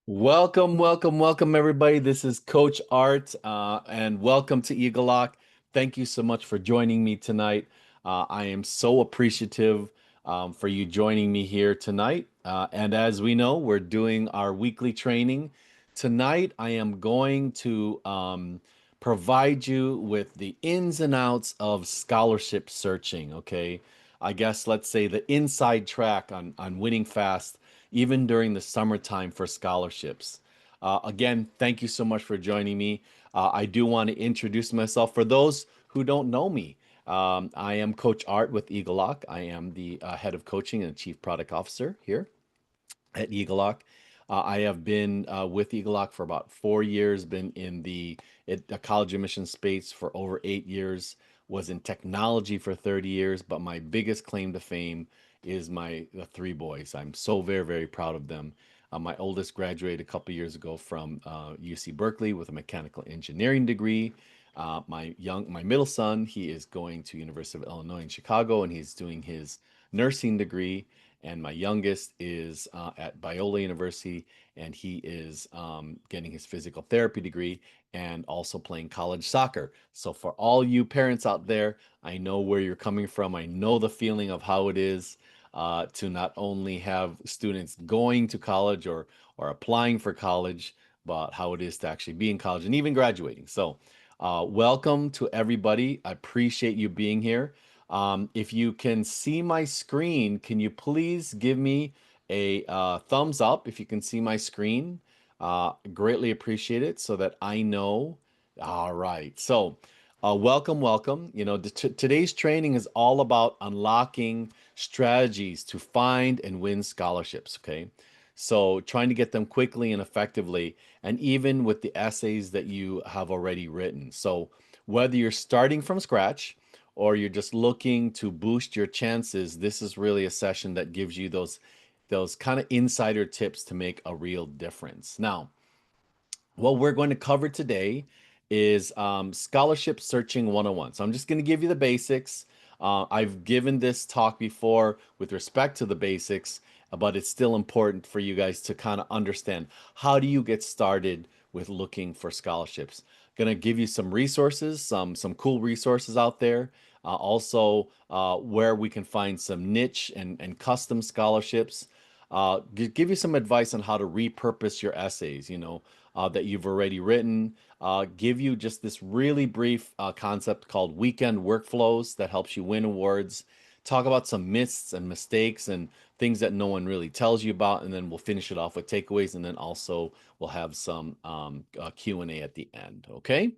Welcome, welcome, welcome, everybody. This is Coach Art, and welcome to egelloC. Thank you so much for joining me tonight. I am so appreciative for you joining me here tonight. And as we know, we're doing our weekly training. Tonight, I am going to provide you with the ins and outs of scholarship searching, okay? I guess let's say the inside track on winning fast even during the summertime for scholarships. Again, thank you so much for joining me. I do want to introduce myself for those who don't know me. I am Coach Art with egelloC. I am the head of coaching and chief product officer here at egelloC. I have been with egelloC for about 4 years, been in the college admission space for over 8 years, was in technology for 30 years, but my biggest claim to fame is the three boys. I'm so very, very proud of them. My oldest graduated a couple years ago from UC Berkeley with a mechanical engineering degree. My middle son, he is going to University of Illinois in Chicago, and he's doing his nursing degree. And my youngest is at Biola University, and he is getting his physical therapy degree and also playing college soccer. So for all you parents out there, I know where you're coming from. I know the feeling of how it is to not only have students going to college or applying for college, but how it is to actually be in college and even graduating. So welcome to everybody. I appreciate you being here. If you can see my screen, can you please give me a thumbs up if you can see my screen? Greatly appreciate it so that I know. All right. So, welcome, welcome. You know, today's training is all about unlocking strategies to find and win scholarships. Okay. So, trying to get them quickly and effectively, and even with the essays that you have already written. So, whether you're starting from scratch, or you're just looking to boost your chances, this is really a session that gives you those kind of insider tips to make a real difference. Now, what we're going to cover today is scholarship searching 101. So I'm just going to give you the basics. I've given this talk before with respect to the basics, but it's still important for you guys to kind of understand how do you get started with looking for scholarships. Going to give you some resources, some cool resources out there. Also, where we can find some niche and custom scholarships. Give you some advice on how to repurpose your essays. That you've already written, give you just this really brief concept called weekend workflows that helps you win awards, talk about some myths and mistakes and things that no one really tells you about, and then we'll finish it off with takeaways, and then also we'll have some Q&A at the end, okay?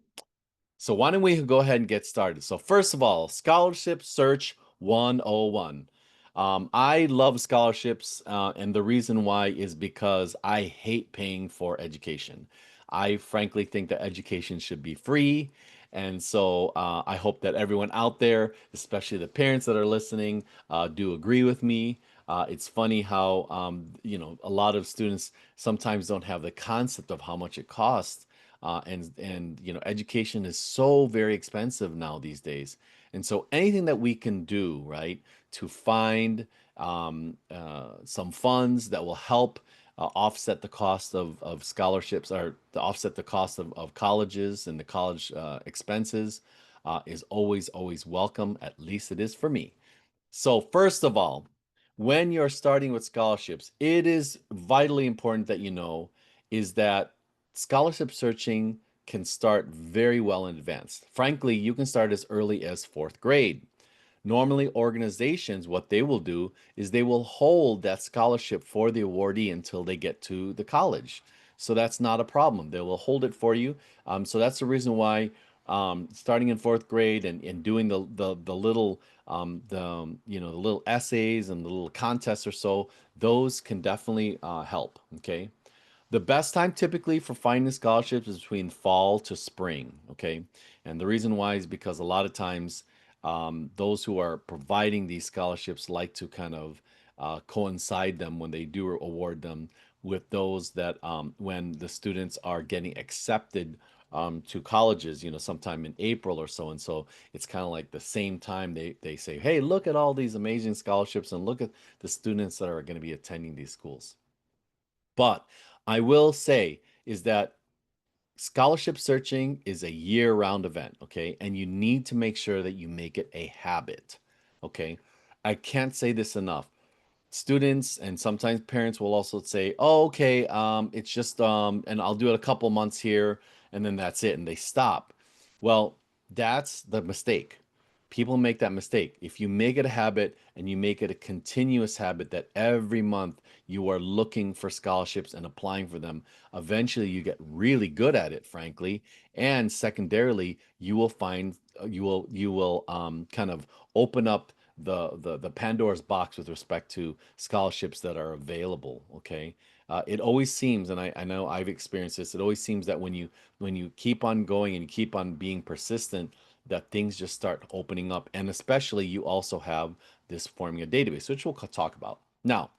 So why don't we go ahead and get started? So first of all, Scholarship Search 101. I love scholarships, and the reason why is because I hate paying for education. I frankly think that education should be free. And so I hope that everyone out there, especially the parents that are listening, do agree with me. It's funny how, a lot of students sometimes don't have the concept of how much it costs, and education is so very expensive now these days. And so anything that we can do, right, to find some funds that will help offset the cost of scholarships, or to offset the cost of colleges and the college expenses, is always welcome. At least it is for me. So first of all, when you're starting with scholarships, it is vitally important that you know is that scholarship searching can start very well in advance. Frankly, you can start as early as fourth grade. Normally, organizations, what they will do is they will hold that scholarship for the awardee until they get to the college. So that's not a problem. They will hold it for you. So that's the reason why starting in fourth grade and doing the little the little essays and the little contests or so, those can definitely help. Okay. The best time typically for finding scholarships is between fall to spring, okay? And the reason why is because a lot of times those who are providing these scholarships like to kind of coincide them when they do award them with those that when the students are getting accepted to colleges, sometime in April or so. And so it's kind of like the same time they say, hey, look at all these amazing scholarships and look at the students that are going to be attending these schools. But I will say is that scholarship searching is a year-round event, okay? And you need to make sure that you make it a habit, okay? I can't say this enough. Students and sometimes parents will also say, "Oh, okay, it's just and I'll do it a couple months here and then that's it," and they stop. Well, that's the mistake. People make that mistake. If you make it a habit and you make it a continuous habit that every month you are looking for scholarships and applying for them, eventually you get really good at it, frankly. And secondarily, you will find you will kind of open up the Pandora's box with respect to scholarships that are available. Okay, it always seems, and I know I've experienced this. It always seems that when you keep on going and you keep on being persistent, that things just start opening up. And especially, you also have this forming a database, which we'll talk about now.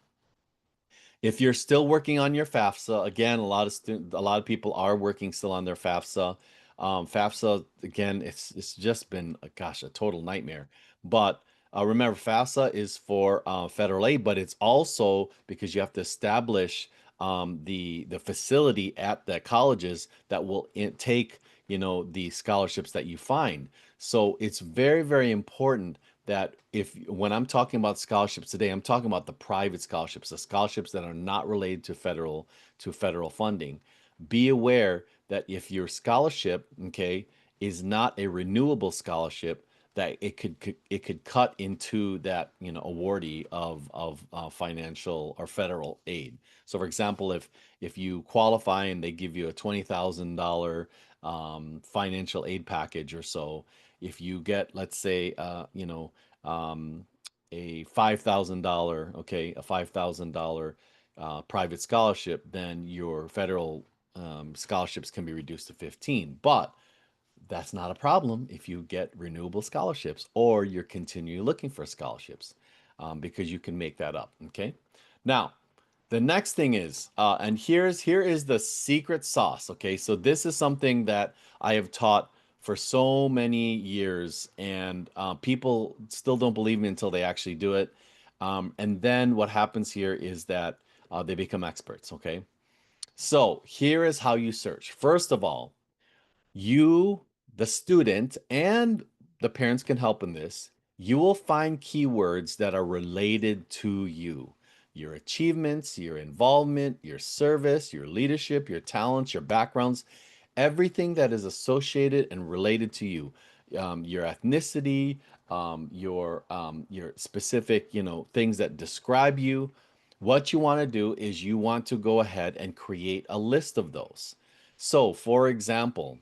If you're still working on your FAFSA, again, a lot of people are working still on their FAFSA. FAFSA, again, it's just been, gosh, a total nightmare. But remember, FAFSA is for federal aid, but it's also because you have to establish the facility at the colleges that will take, the scholarships that you find. So it's very, very important that if when I'm talking about scholarships today, I'm talking about the private scholarships, the scholarships that are not related to federal funding. Be aware that if your scholarship, okay, is not a renewable scholarship, that it could cut into that awardee of financial or federal aid. So, for example, if you qualify and they give you a $20,000 financial aid package or so, if you get, let's say, um, a $5,000, okay, a $5,000 private scholarship, then your federal scholarships can be reduced to 15. But that's not a problem if you get renewable scholarships or you're continually looking for scholarships, because you can make that up. Okay. Now, the next thing is, and here is the secret sauce. Okay, so this is something that I have taught for so many years, and people still don't believe me until they actually do it. And then what happens here is that they become experts. Okay, so here is how you search. First of all, you, the student, and the parents can help in this. You will find keywords that are related to you, your achievements, your involvement, your service, your leadership, your talents, your backgrounds, everything that is associated and related to you, your ethnicity, your specific, things that describe you. What you want to do is you want to go ahead and create a list of those. So, for example,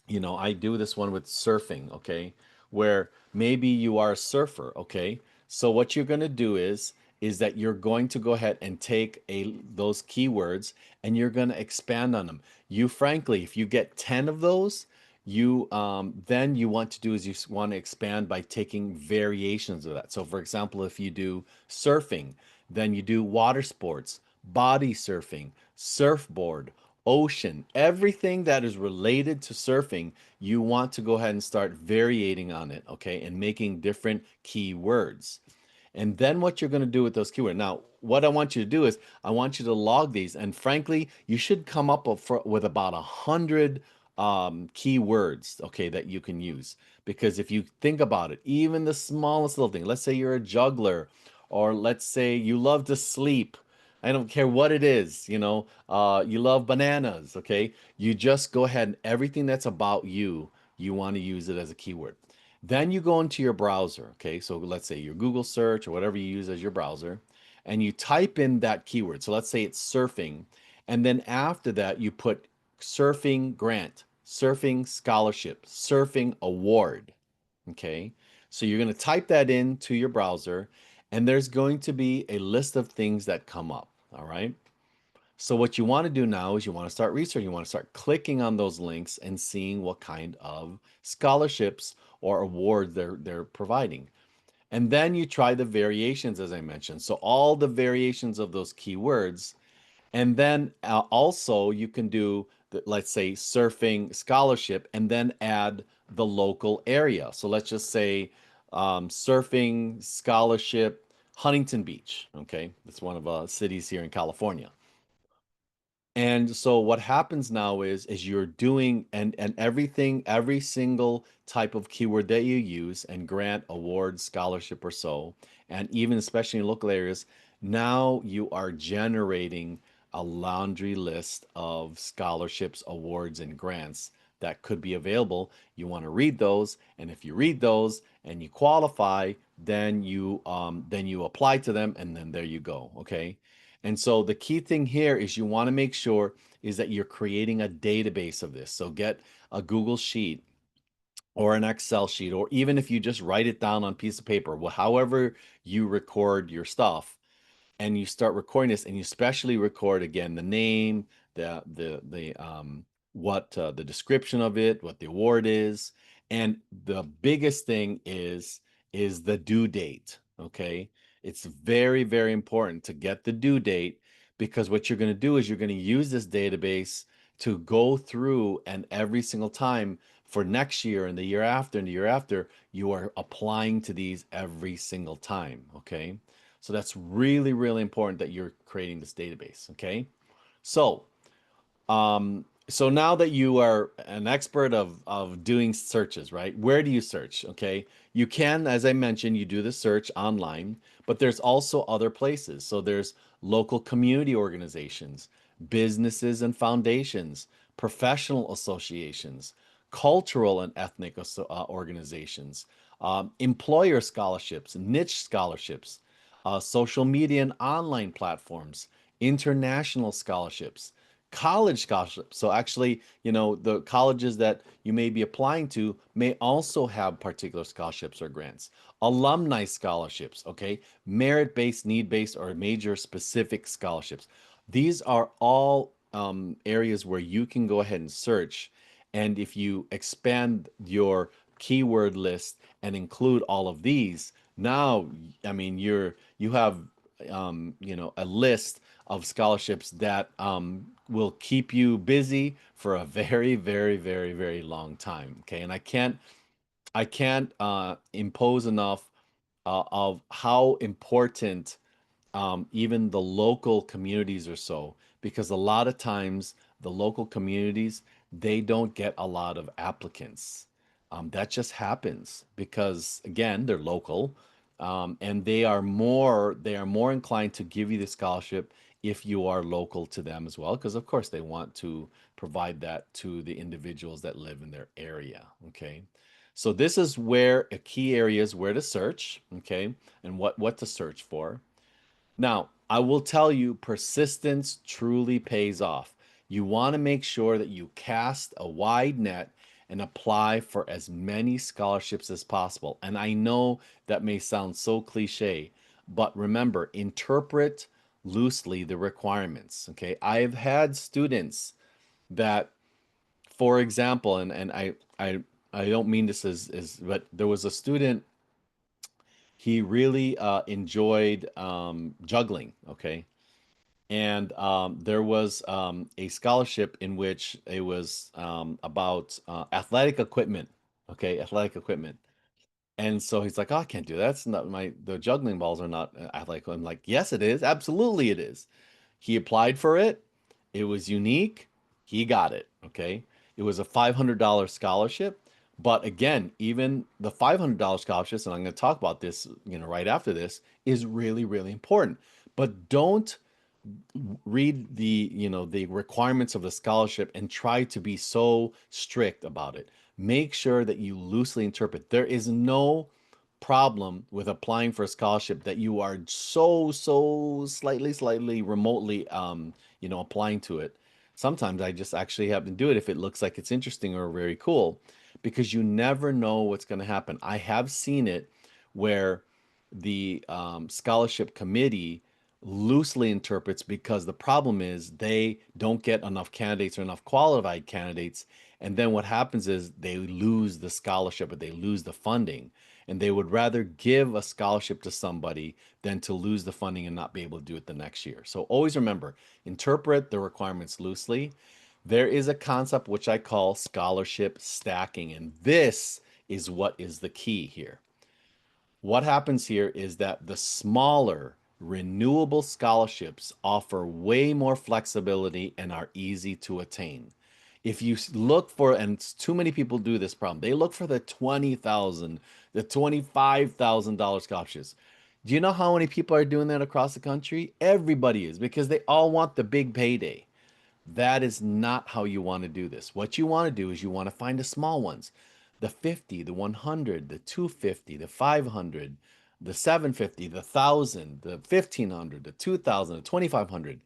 I do this one with surfing, okay? Where maybe you are a surfer, okay? So what you're going to do is that you're going to go ahead and take those keywords and you're going to expand on them. You frankly, if you get 10 of those, you then you want to do is you want to expand by taking variations of that. So for example, if you do surfing, then you do water sports, body surfing, surfboard, ocean, everything that is related to surfing, you want to go ahead and start variating on it, okay, and making different keywords. And then what you're going to do with those keywords. Now, what I want you to do is I want you to log these. And frankly, you should come up with about 100 keywords, okay, that you can use. Because if you think about it, even the smallest little thing, let's say you're a juggler, or let's say you love to sleep. I don't care what it is, you love bananas, okay? You just go ahead and everything that's about you, you want to use it as a keyword. Then you go into your browser, okay? So let's say your Google search or whatever you use as your browser, and you type in that keyword. So let's say it's surfing. And then after that, you put surfing grant, surfing scholarship, surfing award, okay? So you're going to type that into your browser, and there's going to be a list of things that come up, all right? So what you want to do now is you want to start researching. You want to start clicking on those links and seeing what kind of scholarships or awards they're providing. And then you try the variations, as I mentioned. So all the variations of those keywords. And then also you can do, let's say, surfing scholarship and then add the local area. So let's just say surfing scholarship, Huntington Beach. Okay. That's one of cities here in California. And so what happens now is you're doing and everything, every single type of keyword that you use and grant awards, scholarship or so, and even especially in local areas, now you are generating a laundry list of scholarships, awards, and grants that could be available. You want to read those, and if you read those and you qualify, then you apply to them, and then there you go. Okay. And so the key thing here is you want to make sure is that you're creating a database of this. So get a Google Sheet or an Excel sheet, or even if you just write it down on a piece of paper, however you record your stuff, and you start recording this, and you especially record again the name, the what the description of it, what the award is, and the biggest thing is the due date. Okay, it's very, very important to get the due date, because what you're going to do is you're going to use this database to go through, and every single time for next year and the year after and the year after, you are applying to these every single time. Okay. So that's really, really important that you're creating this database. Okay. So, so now that you are an expert of doing searches, right? Where do you search? Okay. You can, as I mentioned, you do the search online, but there's also other places. So there's local community organizations, businesses and foundations, professional associations, cultural and ethnic organizations, employer scholarships, niche scholarships, social media and online platforms, international scholarships, college scholarships. So actually, the colleges that you may be applying to may also have particular scholarships or grants. Alumni scholarships, okay? Merit-based, need-based, or major specific scholarships. These are all areas where you can go ahead and search. And if you expand your keyword list and include all of these, now, I mean, you have a list of scholarships that will keep you busy for a very, very, very, very long time. Okay, and I can't impose enough of how important even the local communities or so, because a lot of times the local communities, they don't get a lot of applicants. That just happens because again, they're local, and they are more inclined to give you the scholarship if you are local to them as well, because of course they want to provide that to the individuals that live in their area. Okay. So this is where a key area is where to search, okay, and what to search for. Now, I will tell you, persistence truly pays off. You want to make sure that you cast a wide net and apply for as many scholarships as possible. And I know that may sound so cliche, but remember, interpret loosely the requirements. Okay. I've had students that, for example, and I don't mean this as but there was a student, he really enjoyed juggling. Okay. And there was a scholarship in which it was about athletic equipment. Okay, athletic equipment. And so he's like, "Oh, I can't do that. That's not the juggling balls are not athletic." I'm like, "Yes, it is. Absolutely, it is." He applied for it. It was unique. He got it. Okay. It was a $500 scholarship. But again, even the $500 scholarships, and I'm going to talk about this, right after this, is really, really important. But don't read the requirements of the scholarship and try to be so strict about it. Make sure that you loosely interpret. There is no problem with applying for a scholarship that you are so slightly remotely applying to it. Sometimes I just actually have to do it if it looks like it's interesting or very cool, because you never know what's going to happen. I have seen it where the scholarship committee loosely interprets, because the problem is they don't get enough candidates or enough qualified candidates. And then what happens is they lose the scholarship, or they lose the funding. And they would rather give a scholarship to somebody than to lose the funding and not be able to do it the next year. So always remember, interpret the requirements loosely. There is a concept which I call scholarship stacking, and this is what is the key here. What happens here is that the smaller Renewable scholarships offer way more flexibility and are easy to attain. If you look for, and too many people do this problem, they look for the 20,000, the $25,000 scholarships. Do you know how many people are doing that across the country? Everybody is, because they all want the big payday. That is not how you want to do this. What you want to do is you want to find the small ones, the 50, the 100, the 250, the 500, the 750, the 1,000, the 1,500, the 2,000, the 2,500.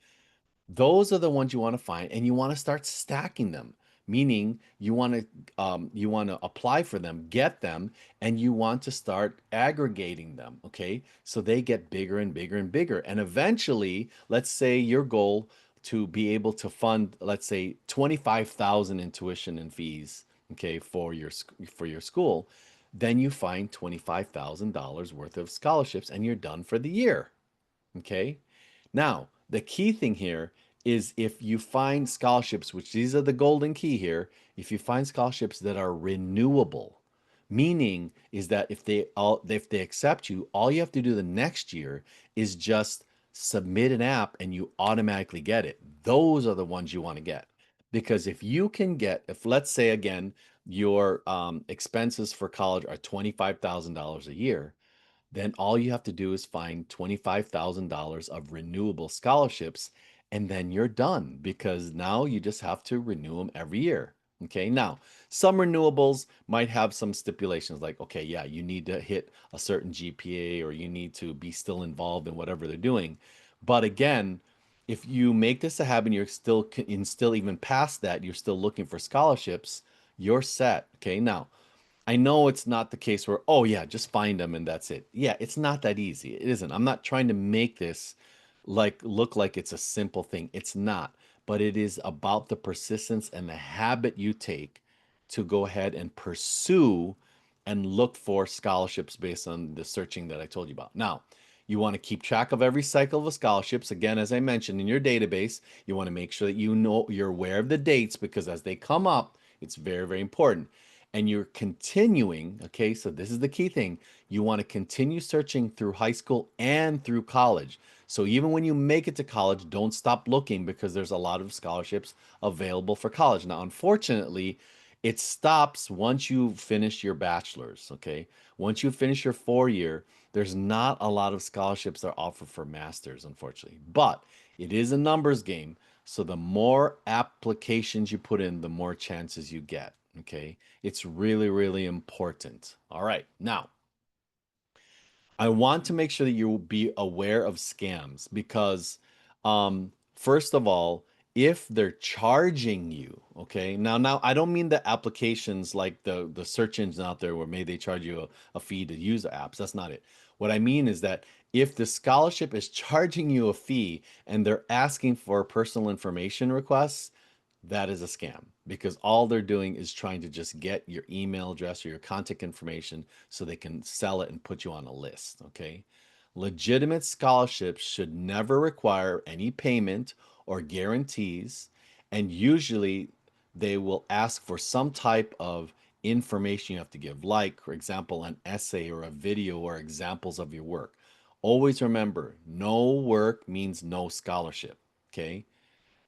Those are the ones you want to find, and you want to start stacking them, meaning you want to apply for them, get them, and you want to start aggregating them. Okay, so they get bigger and bigger and bigger, and eventually, let's say your goal to be able to fund, let's say 25,000 in tuition and fees, okay, for your school, then you find $25,000 worth of scholarships, and you're done for the year. Okay. Now, the key thing here is if you find scholarships, which these are the golden key here, if you find scholarships that are renewable, meaning is that if they accept you, all you have to do the next year is just submit an app and you automatically get it. Those are the ones you want to get. Because if you can get, if let's say again, your expenses for college are $25,000 a year, then all you have to do is find $25,000 of renewable scholarships, and then you're done because now you just have to renew them every year. Okay, now some renewables might have some stipulations like, okay, yeah, you need to hit a certain GPA or you need to be still involved in whatever they're doing. But again, if you make this a habit and you're still even past that, you're still looking for scholarships, you're set. Okay, now I know it's not the case where, oh yeah, just find them and that's it. Yeah, it's not that easy. It isn't. I'm not trying to make this like look like it's a simple thing. It's not. But it is about the persistence and the habit you take to go ahead and pursue and look for scholarships based on the searching that I told you about. Now, you want to keep track of every cycle of the scholarships. Again, as I mentioned in your database, you want to make sure that you know you're aware of the dates because as they come up, it's very, very important and you're continuing, okay, so this is the key thing. You want to continue searching through high school and through college. So even when you make it to college, don't stop looking because there's a lot of scholarships available for college. Now, unfortunately, it stops once you finish your bachelor's, okay? Once you finish your 4 year, there's not a lot of scholarships that are offered for masters, unfortunately. But it is a numbers game. So the more applications you put in, the more chances you get. Okay. It's really, really important. All right. Now, I want to make sure that you will be aware of scams because, first of all, if they're charging you, okay, now I don't mean the applications like the search engine out there where maybe they charge you a fee to use the apps. That's not it. What I mean is that if the scholarship is charging you a fee and they're asking for personal information requests, that is a scam because all they're doing is trying to just get your email address or your contact information so they can sell it and put you on a list. Okay. Legitimate scholarships should never require any payment or guarantees. And usually they will ask for some type of information you have to give, like, for example, an essay or a video or examples of your work. Always remember no work means no scholarship. Okay.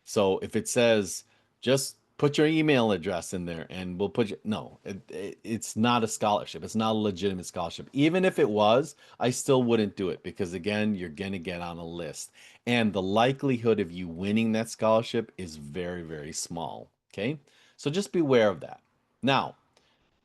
So if it says just put your email address in there and we'll put you, no, it's not a scholarship. It's not a legitimate scholarship. Even if it was, I still wouldn't do it because again, you're going to get on a list. And the likelihood of you winning that scholarship is very, very small. Okay. So just beware of that. Now,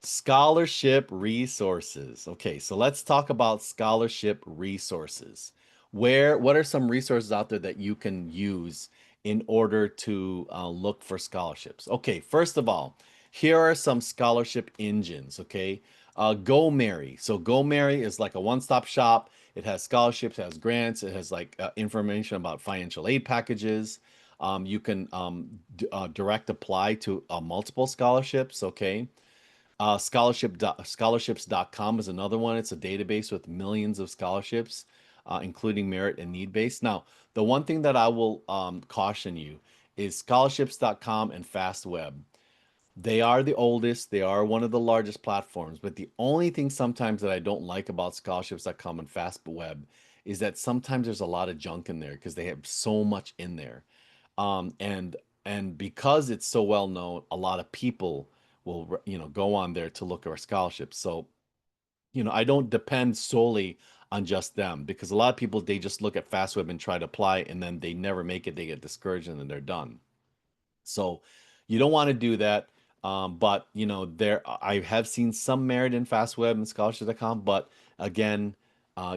scholarship resources. Okay, so let's talk about scholarship resources. What are some resources out there that you can use in order to look for scholarships? Okay, first of all, here are some scholarship engines. Okay, GoMary. So GoMary is like a one-stop shop. It has scholarships, it has grants, it has like information about financial aid packages. You can direct apply to multiple scholarships. Okay. Scholarships.com is another one. It's a database with millions of scholarships, including merit and need based. Now, the one thing that I will caution you is scholarships.com and FastWeb. They are the oldest, they are one of the largest platforms, but the only thing sometimes that I don't like about scholarships.com and FastWeb is that sometimes there's a lot of junk in there because they have so much in there. Um, and and because it's so well known, a lot of people will, go on there to look at our scholarships. So, I don't depend solely on just them because a lot of people they just look at FastWeb and try to apply and then they never make it. They get discouraged and then they're done. So you don't want to do that. But I have seen some merit in FastWeb and scholarships.com, but again,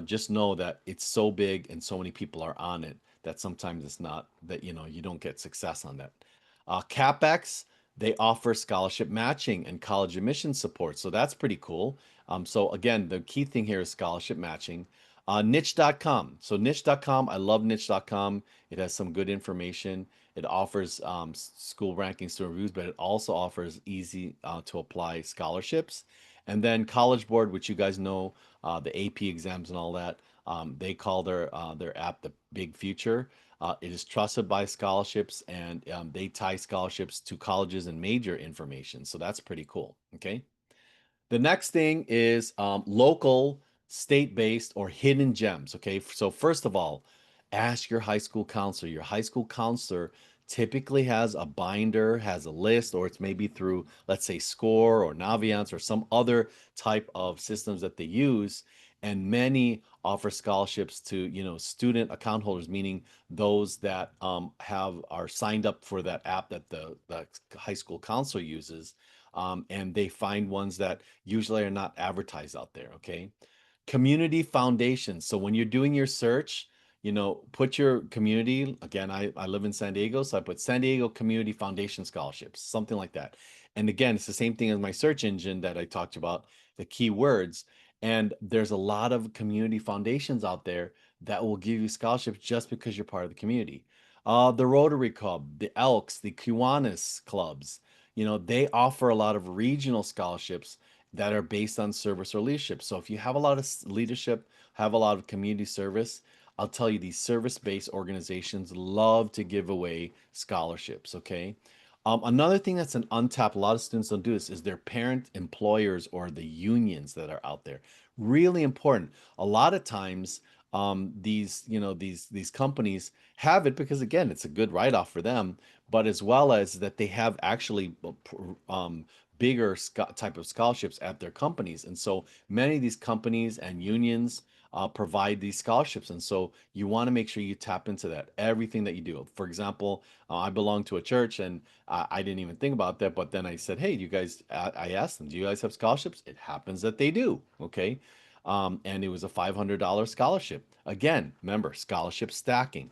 just know that it's so big and so many people are on it that sometimes it's not that you don't get success on that. CapEx, they offer scholarship matching and college admission support, so that's pretty cool. So again, the key thing here is scholarship matching. Niche.com. So niche.com, I love niche.com. It has some good information. It offers school rankings to reviews, but it also offers easy to apply scholarships. And then College Board, which you guys know, the AP exams and all that, they call their app the Big Future. It is trusted by scholarships, and they tie scholarships to colleges and major information. So that's pretty cool. Okay. The next thing is local, state-based, or hidden gems. Okay, so first of all, ask your high school counselor. Your high school counselor typically has a binder, has a list, or it's maybe through, let's say, Score or Naviance or some other type of systems that they use. And many offer scholarships to, student account holders, meaning those that are signed up for that app that the high school counselor uses, and they find ones that usually are not advertised out there. Okay. Community foundations. So when you're doing your search, put your community, again, I live in San Diego, so I put San Diego Community Foundation Scholarships, something like that. And again, it's the same thing as my search engine that I talked about, the keywords. And there's a lot of community foundations out there that will give you scholarships just because you're part of the community. The Rotary Club, the Elks, the Kiwanis clubs, they offer a lot of regional scholarships that are based on service or leadership. So if you have a lot of leadership, have a lot of community service, I'll tell you these service-based organizations love to give away scholarships. Okay. Another thing that's an untapped, a lot of students don't do this, is their parent employers or the unions that are out there. Really important. A lot of times, these companies have it because again, it's a good write-off for them, but as well as that they have actually bigger type of scholarships at their companies. And so many of these companies and unions provide these scholarships. And so you want to make sure you tap into that, everything that you do. For example, I belong to a church and I didn't even think about that. But then I said, hey, you guys, I asked them, do you guys have scholarships? It happens that they do. Okay. And it was a $500 scholarship. Again, remember, scholarship stacking.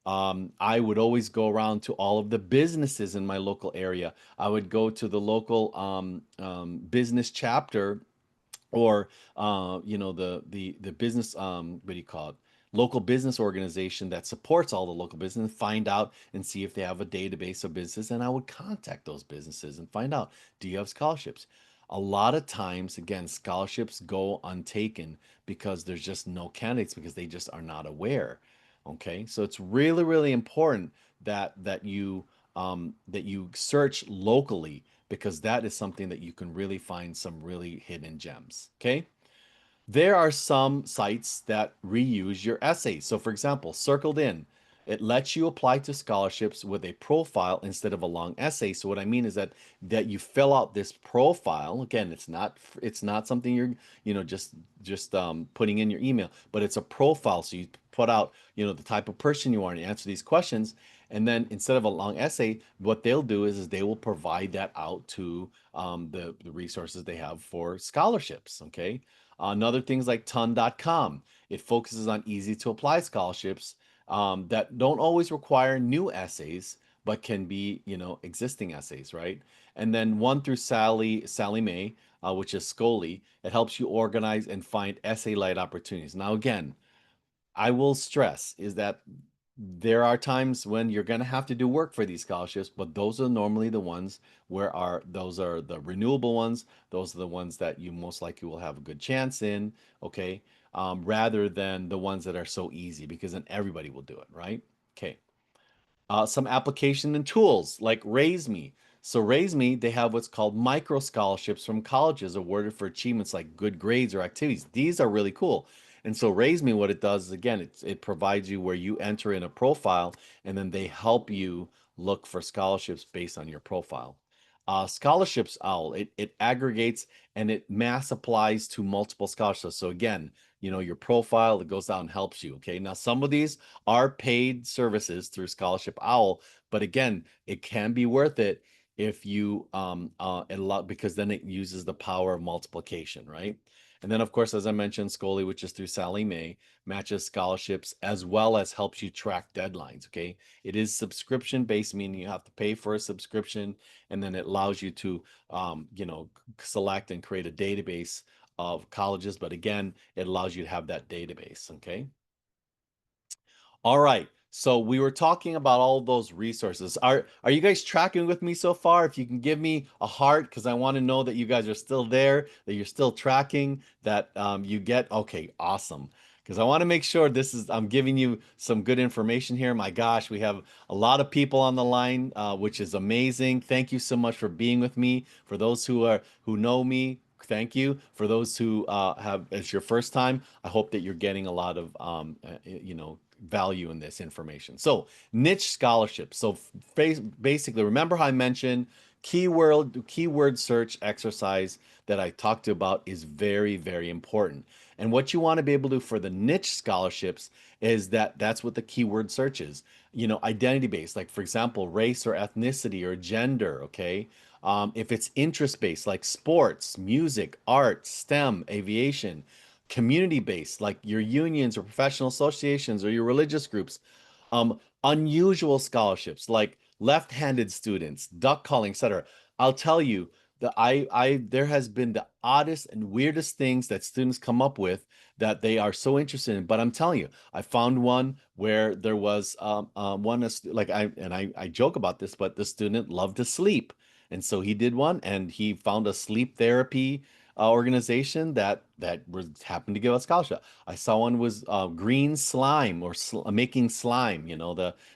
I would always go around to all of the businesses in my local area. I would go to the local business chapter or the business what do you call it, local business organization that supports all the local business, and find out and see if they have a database of business, and I would contact those businesses and find out, do you have scholarships? A lot of times, again, scholarships go untaken because there's just no candidates because they just are not aware. Okay, so it's really, really important that you search locally because that is something that you can really find some really hidden gems. Okay. There are some sites that reuse your essays. So, for example, Circled In, it lets you apply to scholarships with a profile instead of a long essay. So, what I mean is that you fill out this profile. Again, it's not something you're just putting in your email, but it's a profile. So you put out the type of person you are and you answer these questions. And then instead of a long essay, what they'll do is they will provide that out to the resources they have for scholarships. Okay. Another things like ton.com. It focuses on easy to apply scholarships that don't always require new essays, but can be, existing essays, right? And then one through Sally Mae, which is Scully, it helps you organize and find essay light opportunities. Now, again, I will stress is that there are times when you're going to have to do work for these scholarships, but those are normally the ones those are the renewable ones. Those are the ones that you most likely will have a good chance in, okay? Rather than the ones that are so easy because then everybody will do it, right? Okay. Some application and tools like RaiseMe. So RaiseMe, they have what's called micro scholarships from colleges awarded for achievements like good grades or activities. These are really cool. And so Raise Me, what it does is again, it provides you where you enter in a profile and then they help you look for scholarships based on your profile. Scholarships Owl, it aggregates and it mass applies to multiple scholarships. So again, your profile, it goes out and helps you. Okay. Now, some of these are paid services through Scholarship Owl, but again, it can be worth it if you because then it uses the power of multiplication, right? And then, of course, as I mentioned, Scully, which is through Sally Mae, matches scholarships as well as helps you track deadlines. Okay. It is subscription based, meaning you have to pay for a subscription, and then it allows you to, select and create a database of colleges. But again, it allows you to have that database. Okay. All right. So we were talking about all those resources. Are you guys tracking with me so far? If you can give me a heart, because I want to know that you guys are still there, that you're still tracking, that you get, okay, awesome. Because I want to make sure I'm giving you some good information here. My gosh, we have a lot of people on the line, which is amazing. Thank you so much for being with me. For those who know me, thank you. For those who have it's your first time, I hope that you're getting a lot of value in this information. So niche scholarship. So basically, remember how I mentioned keyword search exercise that I talked about is very, very important. And what you want to be able to do for the niche scholarships is that's what the keyword search is. Identity based, like for example, race or ethnicity or gender. Okay. If it's interest based, like sports, music, art, STEM, aviation, community based, like your unions or professional associations or your religious groups, unusual scholarships like left-handed students, duck calling, etc. I'll tell you that there has been the oddest and weirdest things that students come up with that they are so interested in. But I'm telling you, I found one where there was like I joke about this, but the student loved to sleep, and so he did one, and he found a sleep therapy organization that was happened to give a scholarship. I saw one was green slime or making slime.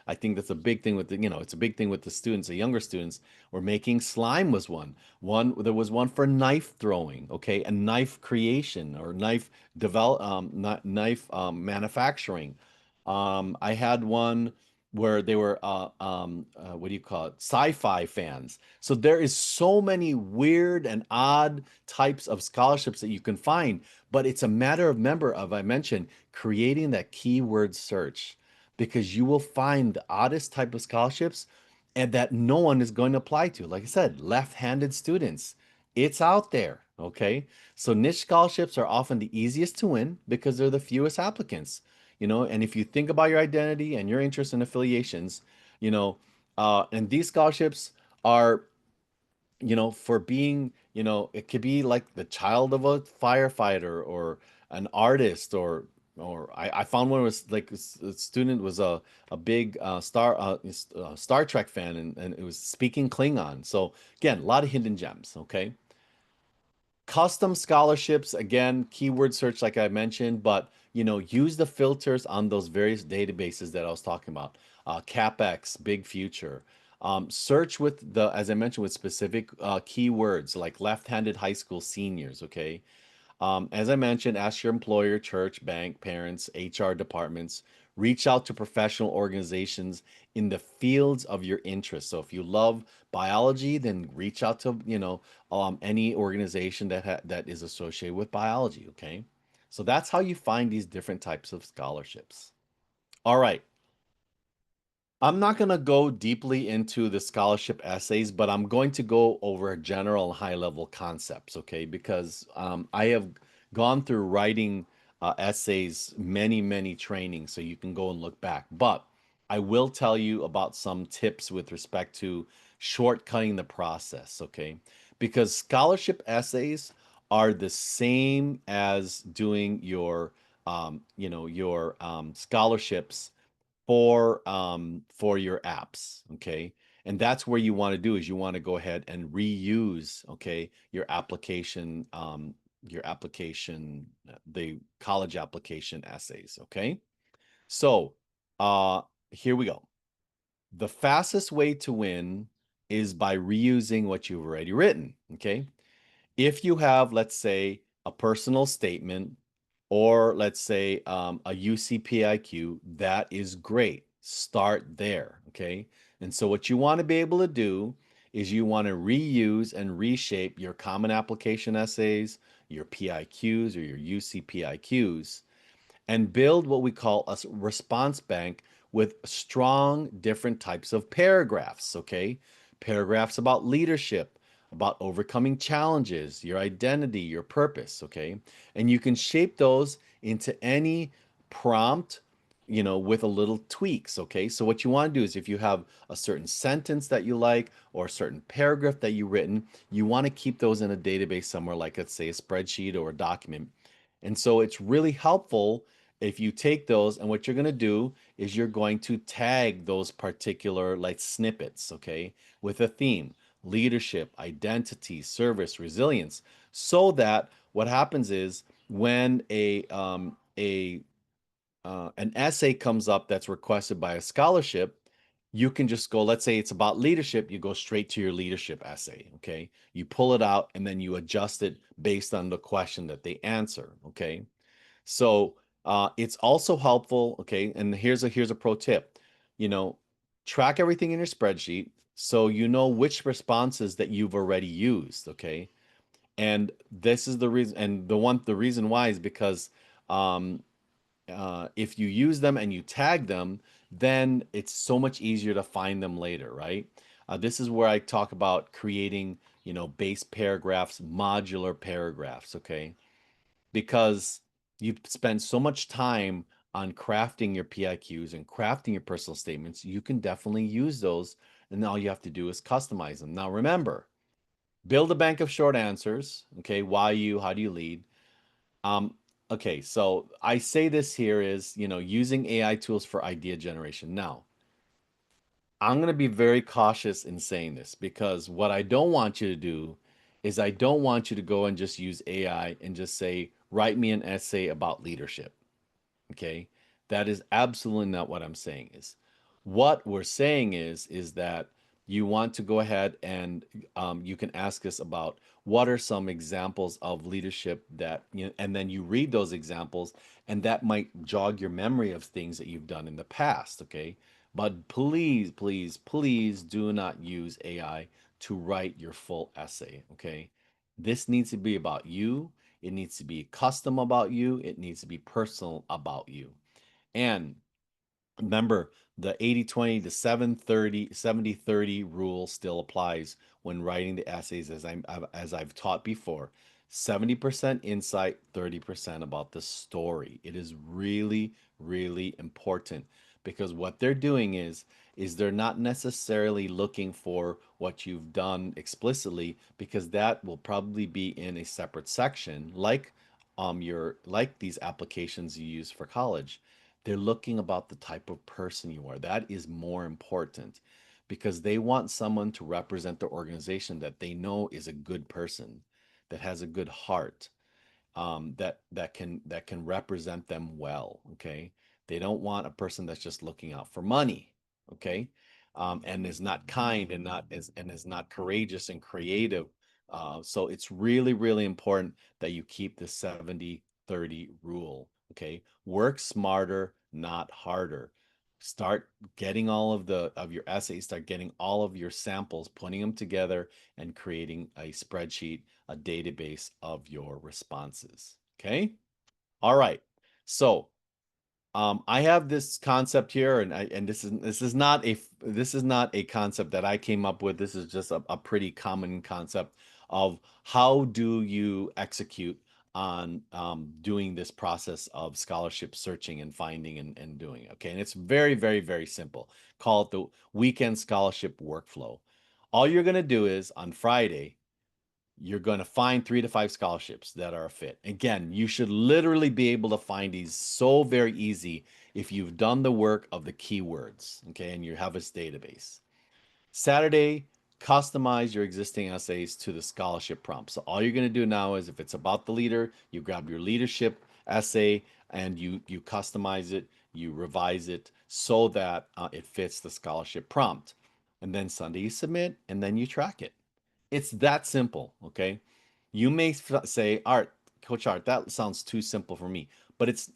I think that's a big thing with it's a big thing with the students, the younger students. Or making slime was one. There was one for knife throwing. Okay, and knife creation or knife manufacturing. I had one where they were what do you call it, sci-fi fans. So there is so many weird and odd types of scholarships that you can find, but it's a matter of I mentioned creating that keyword search, because you will find the oddest type of scholarships and that no one is going to apply to. Like I said, left-handed students, it's out there. Okay. So niche scholarships are often the easiest to win because they're the fewest applicants. And if you think about your identity and your interests and affiliations, you know and these scholarships are, for being, it could be like the child of a firefighter or an artist, or I found one was like a student was a big Star Trek fan, and it was speaking Klingon. So again, a lot of hidden gems. Okay. Custom scholarships, again, keyword search, like I mentioned, but use the filters on those various databases that I was talking about. CapEx, Big Future. Search as I mentioned, with specific keywords like left-handed high school seniors. Okay. As I mentioned, ask your employer, church, bank, parents, HR departments. Reach out to professional organizations in the fields of your interest. So if you love biology, then reach out to, any organization that is associated with biology. Okay. So that's how you find these different types of scholarships. All right. I'm not going to go deeply into the scholarship essays, but I'm going to go over general high level concepts, okay? Because I have gone through writing essays, many, many trainings, so you can go and look back. But I will tell you about some tips with respect to shortcutting the process, okay? Because scholarship essays are the same as doing your scholarships for your apps. Okay. And that's where you want to do is you want to go ahead and reuse, okay, the college application essays. Okay. So uh here we go. The fastest way to win is by reusing what you've already written. Okay. If you have, let's say, a personal statement, or let's say a UCPIQ, that is great. Start there, okay? And so what you want to be able to do is you want to reuse and reshape your common application essays, your PIQs or your UCPIQs, and build what we call a response bank with strong different types of paragraphs, okay? Paragraphs about leadership, about overcoming challenges, your identity, your purpose, okay? And you can shape those into any prompt, with a little tweaks, okay? So what you want to do is if you have a certain sentence that you like or a certain paragraph that you've written, you want to keep those in a database somewhere like, let's say, a spreadsheet or a document. And so it's really helpful if you take those, and what you're going to do is you're going to tag those particular like snippets, okay, with a theme: leadership, identity, service, resilience, so that what happens is when a an essay comes up that's requested by a scholarship, you can just go, let's say it's about leadership, you go straight to your leadership essay, okay? You pull it out and then you adjust it based on the question that they answer, okay? So it's also helpful, okay? And here's a pro tip. You know, track everything in your spreadsheet so you know which responses that you've already used, okay? And this is the reason, and the reason why is because um, if you use them and you tag them, then it's so much easier to find them later, right? This is where I talk about creating, base paragraphs, modular paragraphs, okay? Because you've spent so much time on crafting your PIQs and crafting your personal statements, you can definitely use those. And all you have to do is customize them. Now, remember, build a bank of short answers. Okay. Why you? How do you lead? Um, okay. So I say this here is, using AI tools for idea generation. Now, I'm going to be very cautious in saying this because what I don't want you to do is I don't want you to go and just use AI and just say, write me an essay about leadership. Okay. That is absolutely not what I'm saying is. What we're saying is that you want to go ahead and you can ask us about what are some examples of leadership that, and then you read those examples, and that might jog your memory of things that you've done in the past. Okay. But please, please, please do not use AI to write your full essay. Okay. This needs to be about you. It needs to be custom about you. It needs to be personal about you. And remember, the 80/20 to 730 70/30 rule still applies when writing the essays as I've taught before. 70% insight, 30% about the story. It is really, really important because what they're doing is they're not necessarily looking for what you've done explicitly, because that will probably be in a separate section like your like these applications you use for college. They're looking about the type of person you are. That is more important because they want someone to represent the organization that they know is a good person, that has a good heart, that can represent them well. Okay, they don't want a person that's just looking out for money. Okay, and is not kind and is not courageous and creative. So it's really, really important that you keep the 70/30 rule. Okay, work smarter, not harder. Start getting all of your essays, start getting all of your samples, putting them together, and creating a spreadsheet, a database of your responses. Okay. All right. So I have this concept here, and this is not a concept that I came up with. This is just a pretty common concept of how do you execute on doing this process of scholarship searching and finding and doing it. Okay, and it's very, very, very simple. Call it the weekend scholarship workflow. All you're gonna do is on Friday you're going to find 3 to 5 scholarships that are a fit. Again, you should literally be able to find these so very easy if you've done the work of the keywords, okay, and you have this database. Saturday, customize your existing essays to the scholarship prompt. So all you're going to do now is if it's about the leader, you grab your leadership essay and you customize it, you revise it so that it fits the scholarship prompt. And then Sunday you submit and then you track it. It's that simple, okay? You may say, Art, Coach Art, that sounds too simple for me. But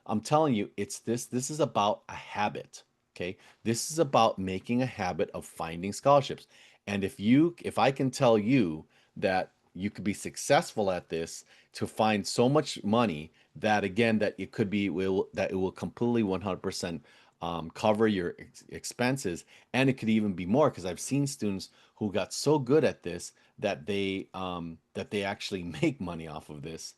I'm telling you, this is about a habit. Okay. This is about making a habit of finding scholarships. And if I can tell you that you could be successful at this to find so much money that again, that it could be, that it will completely 100% cover your expenses. And it could even be more because I've seen students who got so good at this that they actually make money off of this.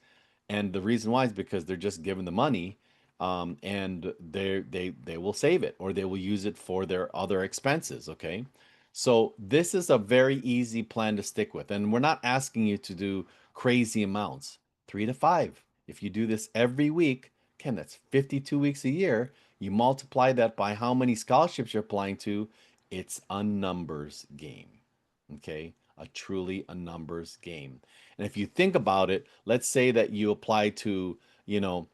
And the reason why is because they're just given the money, and they will save it or they will use it for their other expenses. Okay, so this is a very easy plan to stick with, and we're not asking you to do crazy amounts. 3 to 5. If you do this every week, again, that's 52 weeks a year. You multiply that by how many scholarships you're applying to. It's a numbers game. Okay, a numbers game. And if you think about it, let's say that you apply to, you know,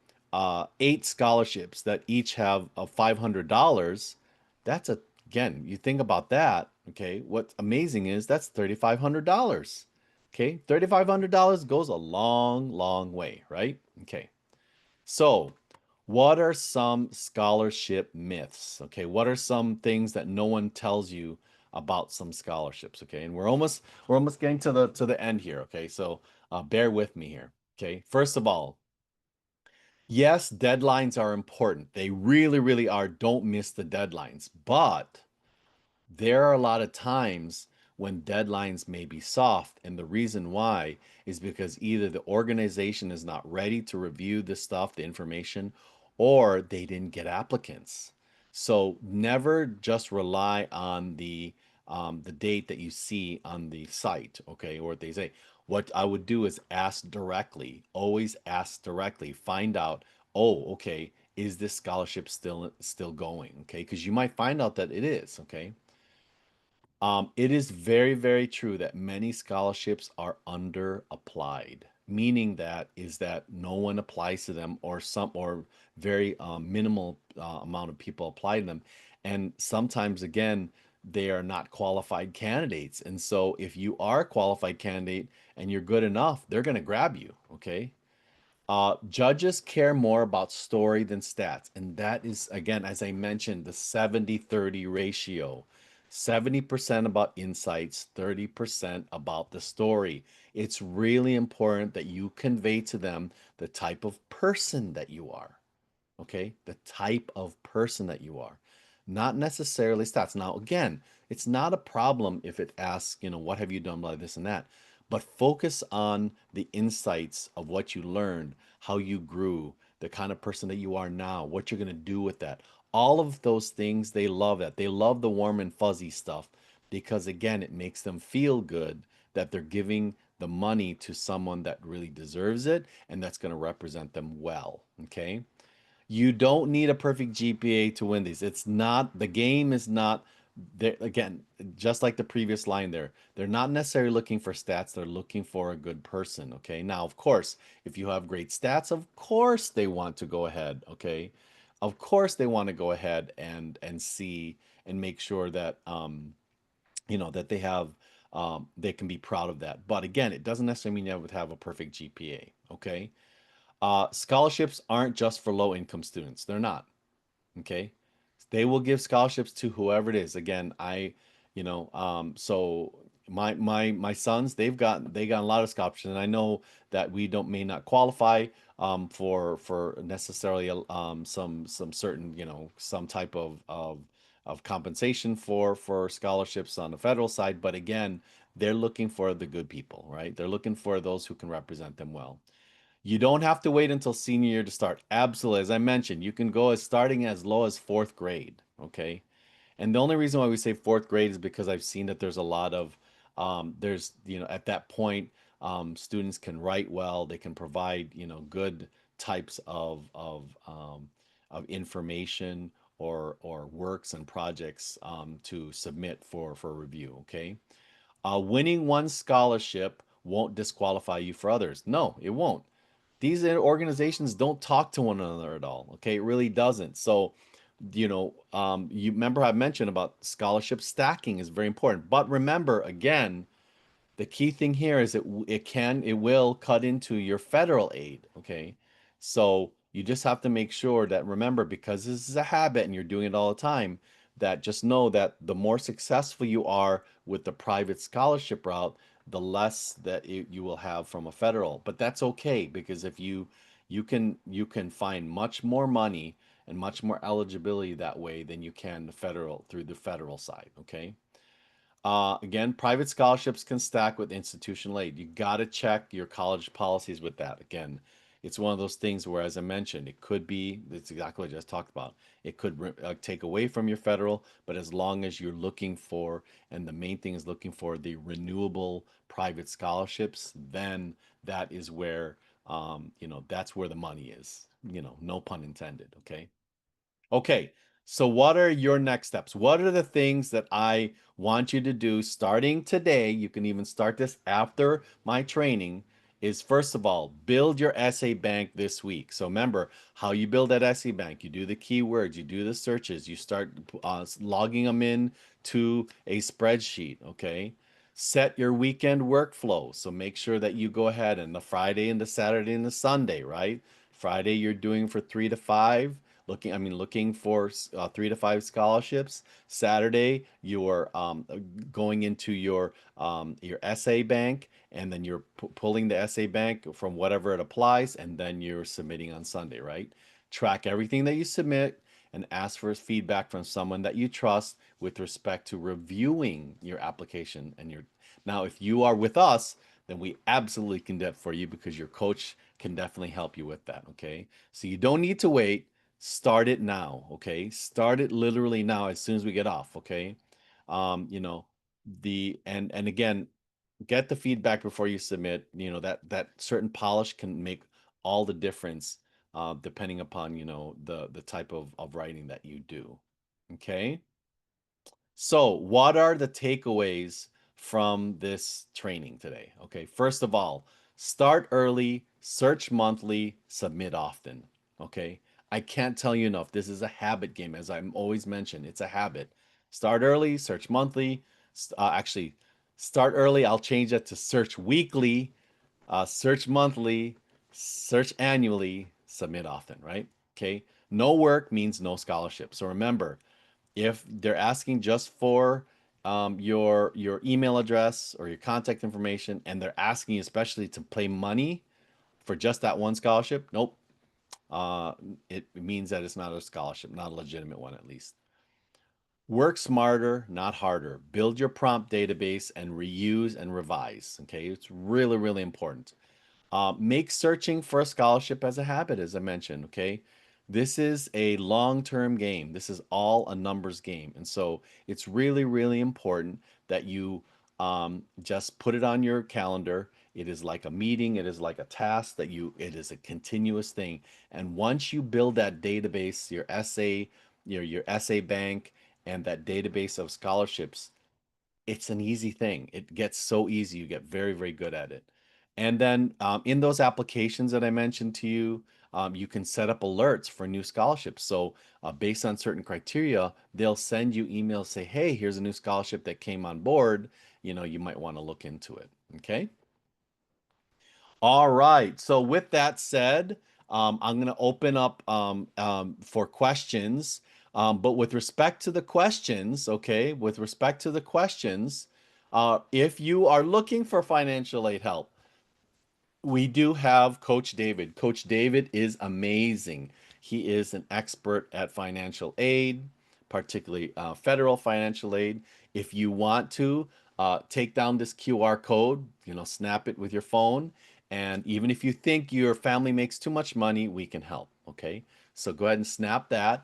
8 scholarships that each have a $500. That's a Again, you think about that. Okay, what's amazing is that's $3,500. Okay, $3,500 goes a long, long way, right? Okay, so what are some scholarship myths? Okay, what are some things that no one tells you about some scholarships? Okay, and we're almost getting to the end here. Okay, so bear with me here. Okay, first of all, yes, deadlines are important. They really, really are. Don't miss the deadlines. But there are a lot of times when deadlines may be soft, and the reason why is because either the organization is not ready to review the stuff, the information, or they didn't get applicants. So never just rely on the date that you see on the site, okay, or what they say. What I would do is ask directly, always ask directly, find out, oh, okay, is this scholarship still going? Okay, because you might find out that it is, okay. It is very, very true that many scholarships are under applied, meaning that no one applies to them, or very minimal amount of people apply to them, and sometimes again they are not qualified candidates. And so, if you are a qualified candidate and you're good enough, they're going to grab you. Okay, judges care more about story than stats. And that is, again, as I mentioned, the 70-30 ratio. 70% about insights, 30% about the story. It's really important that you convey to them the type of person that you are. Okay, the type of person that you are, not necessarily stats. Now again, it's not a problem if it asks, what have you done by this and that, but focus on the insights of what you learned, how you grew, the kind of person that you are now, what you're going to do with that. All of those things, they love that. They love the warm and fuzzy stuff because again, it makes them feel good that they're giving the money to someone that really deserves it and that's going to represent them well. Okay, you don't need a perfect GPA to win these. It's not, the game is not there. Again, just like the previous line there, they're not necessarily looking for stats. They're looking for a good person. Okay. Now, of course, if you have great stats, of course they want to go ahead. Okay. Of course they want to go ahead and see and make sure that, that they can be proud of that. But again, it doesn't necessarily mean you would have a perfect GPA. Okay. Scholarships aren't just for low income students. They're not. Okay. They will give scholarships to whoever it is. Again, so my sons, they got a lot of scholarships, and I know that we don't may not qualify for necessarily some certain, some type of compensation for scholarships on the federal side, but again, they're looking for the good people, right? They're looking for those who can represent them well. You don't have to wait until senior year to start. Absolutely. As I mentioned, you can go as starting as low as fourth grade. Okay. And the only reason why we say fourth grade is because I've seen that there's a lot of, at that point, students can write well. They can provide, good types of information or works and projects to submit for review. Okay. Winning one scholarship won't disqualify you for others. No, it won't. These organizations don't talk to one another at all. Okay, it really doesn't. So, you remember I mentioned about scholarship stacking is very important. But remember, again, The key thing here is it will cut into your federal aid, okay? So you just have to make sure that, remember, because this is a habit and you're doing it all the time, that just know that the more successful you are with the private scholarship route, the less that you will have from a federal. But that's okay, because if you can find much more money and much more eligibility that way than you can the federal through the federal side, okay? Again, private scholarships can stack with institutional aid. You got to check your college policies with that. Again, it's one of those things where, as I mentioned, it could be, it's exactly what I just talked about. It could take away from your federal, but as long as you're looking for, and the main thing is looking for the renewable private scholarships, then that is where, that's where the money is, no pun intended. Okay. Okay, so what are your next steps? What are the things that I want you to do starting today? You can even start this after my training. Is first of all, build your essay bank this week. So remember how you build that essay bank. You do the keywords, you do the searches, you start logging them in to a spreadsheet. Okay. Set your weekend workflow. So make sure that you go ahead and the Friday and the Saturday and the Sunday, right? Friday you're doing for 3 to 5 looking for 3 to 5 scholarships. Saturday, you're going into your essay bank, and then you're pulling the essay bank from whatever it applies, and then you're submitting on Sunday, right? Track everything that you submit and ask for feedback from someone that you trust with respect to reviewing your application and your. Now, if you are with us, then we absolutely can do that for you because your coach can definitely help you with that. Okay. So you don't need to wait. Start it now, okay? Start it literally now as soon as we get off, okay? Um, you know, and again, get the feedback before you submit. That certain polish can make all the difference depending upon, the type of writing that you do. Okay? So, what are the takeaways from this training today? Okay, first of all, start early, search monthly, submit often. Okay, I can't tell you enough. This is a habit game, as I'm always mentioned. It's a habit. Start early, search monthly. Actually, start early. I'll change that to search weekly, search monthly, search annually, submit often, right? Okay, no work means no scholarship. So remember, if they're asking just for your email address or your contact information, and they're asking you especially to pay money for just that one scholarship, nope. Uh, it means that it's not a scholarship, not a legitimate one at least. Work smarter, not harder. Build your prompt database and reuse and revise. Okay, it's really, really important. Make searching for a scholarship as a habit, as I mentioned. Okay. This is a long term game. This is all a numbers game. And so it's really, really important that you just put it on your calendar. It is like a meeting, it is like a task it is a continuous thing. And once you build that database, your essay bank, and that database of scholarships, it's an easy thing. It gets so easy. You get very, very good at it. And then in those applications that I mentioned to you, you can set up alerts for new scholarships. So based on certain criteria, they'll send you emails say, "Hey, here's a new scholarship that came on board. You might want to look into it." Okay. All right. So with that said, I'm going to open up for questions. But with respect to the questions, okay, with respect to the questions, if you are looking for financial aid help, we do have Coach David. Coach David is amazing. He is an expert at financial aid, particularly federal financial aid. If you want to take down this QR code, snap it with your phone. And even if you think your family makes too much money, we can help. Okay. So go ahead and snap that.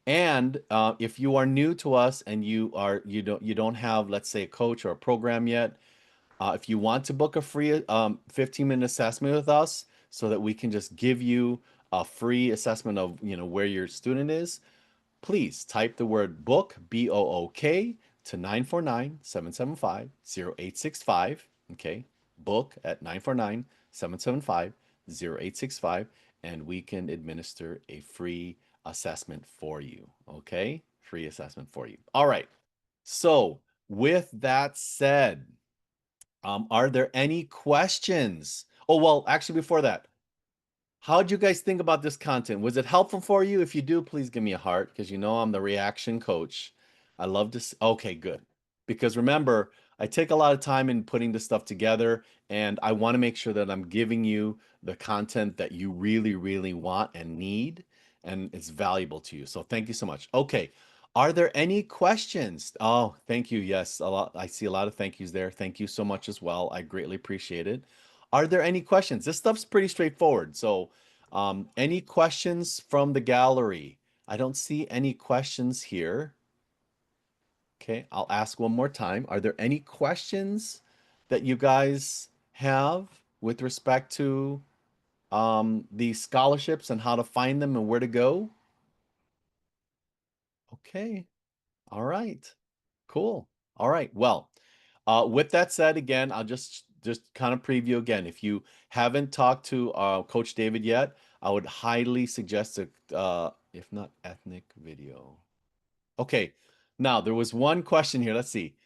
And if you are new to us and you don't have, let's say, a coach or a program yet, if you want to book a free 15-minute assessment with us so that we can just give you a free assessment of where your student is, please type the word book, BOOK, to 949-775-0865. Okay, book at 949-775-0865, and we can administer a free assessment for you. Okay, free assessment for you. All right. So with that said, Are there any questions? Oh, well, actually, before that, how'd you guys think about this content? Was it helpful for you? If you do, please give me a heart because you know I'm the reaction coach. I love to see. Okay, good. Because remember, I take a lot of time in putting this stuff together, and I want to make sure that I'm giving you the content that you really, really want and need, and it's valuable to you. So thank you so much. Okay. Are there any questions? Oh, thank you. Yes, a lot. I see a lot of thank yous there. Thank you so much as well. I greatly appreciate it. Are there any questions? This stuff's pretty straightforward. So, any questions from the gallery? I don't see any questions here. Okay, I'll ask one more time. Are there any questions that you guys have with respect to the scholarships and how to find them and where to go? Okay, all right, cool. All right, well, with that said, again, I'll just kind of preview again. If you haven't talked to Coach David yet, I would highly suggest a, if not ethnic video. Okay, now there was one question here. Let's see.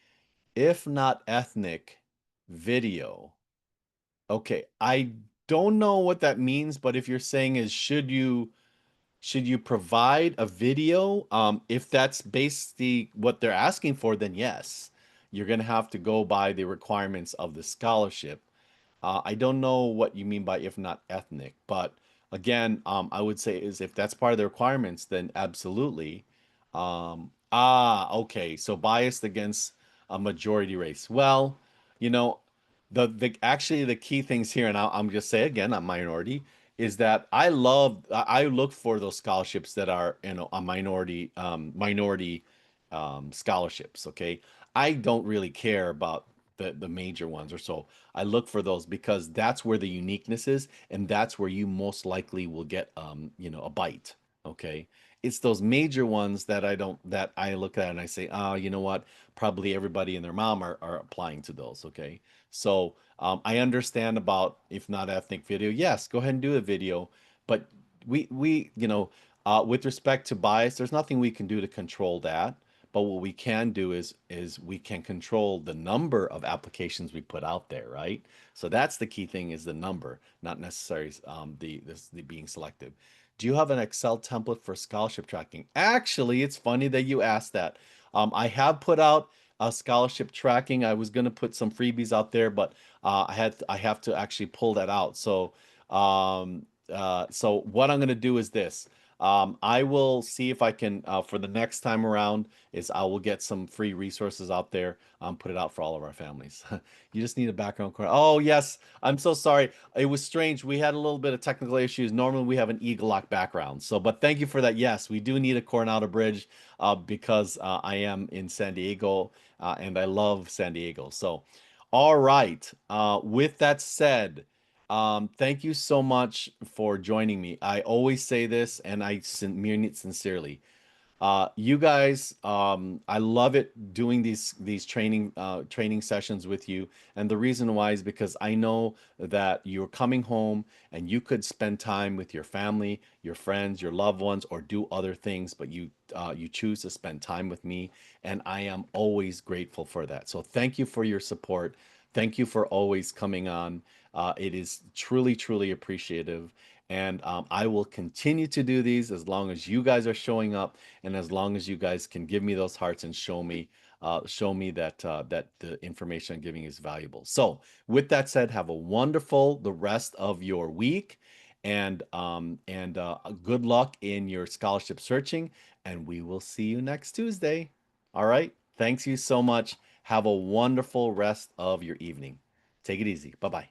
If not ethnic video. Okay, I don't know what that means, but if you're saying is should you provide a video? If that's basically what they're asking for, then yes, you're gonna have to go by the requirements of the scholarship. I don't know what you mean by if not ethnic, but again, I would say is if that's part of the requirements, then absolutely. Okay, so biased against a majority race. Well, you know, the actually the key things here, and I'm just say again, I'm minority, is that I look for those scholarships that are, a minority scholarships. Okay, I don't really care about the major ones or so. I look for those because that's where the uniqueness is, and that's where you most likely will get a bite. Okay. It's those major ones that I look at and I say, oh, you know what? Probably everybody and their mom are applying to those. Okay. So I understand about if not ethnic video. Yes, go ahead and do a video. But with respect to bias, there's nothing we can do to control that. But what we can do is we can control the number of applications we put out there, right? So that's the key thing is the number, not necessarily the being selective. Do you have an Excel template for scholarship tracking? Actually, it's funny that you asked that. I have put out a scholarship tracking. I was going to put some freebies out there, but I have to actually pull that out. So what I'm going to do is this. I will see if I can for the next time around is I will get some free resources out there, put it out for all of our families. You just need a background corner. Oh yes, I'm so sorry. It was strange. We had a little bit of technical issues. Normally we have an egelloC background. So, but thank you for that. Yes, we do need a Coronado Bridge because I am in San Diego and I love San Diego. So, all right. With that said, thank you so much for joining me. I always say this, and I mean it sincerely. You guys, I love it doing these training sessions with you. And the reason why is because I know that you're coming home and you could spend time with your family, your friends, your loved ones, or do other things, but you choose to spend time with me, and I am always grateful for that. So thank you for your support. Thank you for always coming on. It is truly, truly appreciative. And I will continue to do these as long as you guys are showing up and as long as you guys can give me those hearts and show me that the information I'm giving is valuable. So with that said, have a wonderful the rest of your week, and good luck in your scholarship searching. And we will see you next Tuesday. All right. Thanks you so much. Have a wonderful rest of your evening. Take it easy. Bye bye.